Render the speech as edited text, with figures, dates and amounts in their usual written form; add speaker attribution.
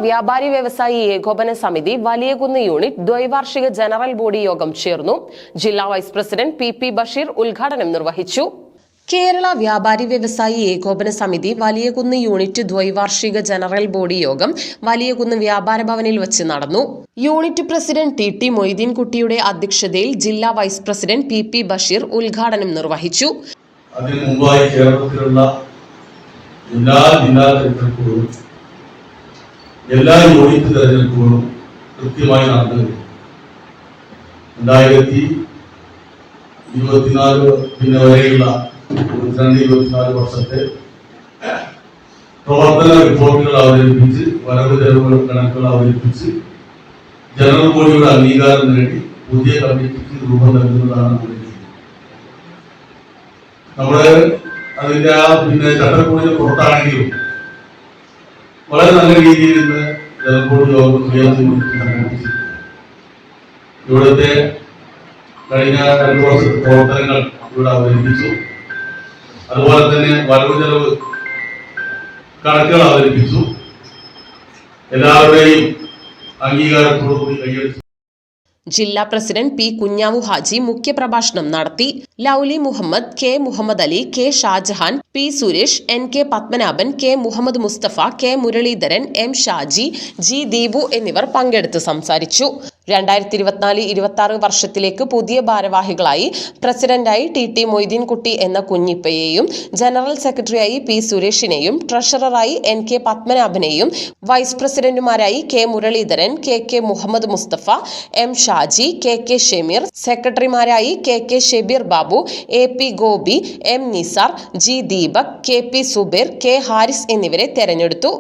Speaker 1: വ്യാപാരി വ്യവസായി ഏകോപന സമിതി വലിയകുന്ന് യൂണിറ്റ് ദ്വൈവാർഷിക ജനറൽ ബോഡി യോഗം ചേർന്നു. ജില്ലാ വൈസ് പ്രസിഡന്റ് പി ബഷീർ ഉദ്ഘാടനം നിർവഹിച്ചു. കേരള വ്യാപാരി വ്യവസായി ഏകോപന സമിതി വലിയകുന്ന് യൂണിറ്റ് ദ്വൈവാർഷിക ജനറൽ ബോഡി യോഗം വലിയകുന്ന് വ്യാപാര ഭവനിൽ വെച്ച് നടന്നു. യൂണിറ്റ് പ്രസിഡന്റ് ടി മൊയ്തീൻകുട്ടിയുടെ അധ്യക്ഷതയിൽ ജില്ലാ വൈസ് പ്രസിഡന്റ് പി ബഷീർ ഉദ്ഘാടനം നിർവഹിച്ചു.
Speaker 2: അതിനു മുമ്പായി കേരളത്തിലുള്ള എല്ലാ ജില്ലാ തെരഞ്ഞെടുപ്പുകളും എല്ലാ യൂണിറ്റ് തെരഞ്ഞെടുപ്പുകളും കൃത്യമായി നടന്നു. 2024 വരെയുള്ള 24 വർഷത്തെ പ്രവർത്തന റിപ്പോർട്ടുകൾ അവതരിപ്പിച്ച് വരവ് ചെലവുകൾ കണക്കുകൾ അവതരിപ്പിച്ച് ജനറൽ ബോഡിയുടെ അംഗീകാരം നേടി പുതിയ കമ്മിറ്റിക്ക് രൂപം നൽകുന്നതാണ് നമ്മുടെ അതിന്റെ ചട്ടക്കൂടിന് പുറത്താണെങ്കിലും വളരെ നല്ല രീതിയിൽ ഇന്ന് ജനറൽ ബോഡി യോഗം സംഘടിപ്പിച്ചിട്ടുണ്ട്. ഇവിടുത്തെ കഴിഞ്ഞ 2 വർഷത്തെ പ്രവർത്തനങ്ങൾ ഇവിടെ അവതരിപ്പിച്ചു. അതുപോലെ തന്നെ വരവ് ചെലവ് കണക്കുകൾ അവതരിപ്പിച്ചു. എല്ലാവരുടെയും അംഗീകാരത്തോടുകൂടി കൈയടിച്ചു.
Speaker 1: ജില്ലാ പ്രസിഡന്റ് പി കുഞ്ഞാവു ഹാജി മുഖ്യപ്രഭാഷണം നടത്തി. Lovely Muhammad, K Muhammad Ali, K Shajahan, P Suresh, NK Padmanabhan, K Muhammad Mustafa, K Muraleedharan, M Shaji, G Deepu എന്നിവർ പങ്കെടുത്ത് സംസാരിച്ചു. 2024-26 വർഷത്തിലേക്ക് പുതിയ ഭാരവാഹികളായി പ്രസിഡന്റായി ടി മൊയ്തീൻകുട്ടി എന്ന കുഞ്ഞിപ്പയെയും, ജനറൽ സെക്രട്ടറിയായി പി സുരേഷിനെയും, ട്രഷററായി NK പത്മനാഭനെയും, വൈസ് പ്രസിഡന്റുമാരായി K Muraleedharan, K Muhammad Musthafa, M Shaji, K Shameer, സെക്രട്ടറിമാരായി K Shabeer Babu, AP Gopi, M Nisar, G Deepak, KP Zubair, K Haris എന്നിവരെ തെരഞ്ഞെടുത്തു.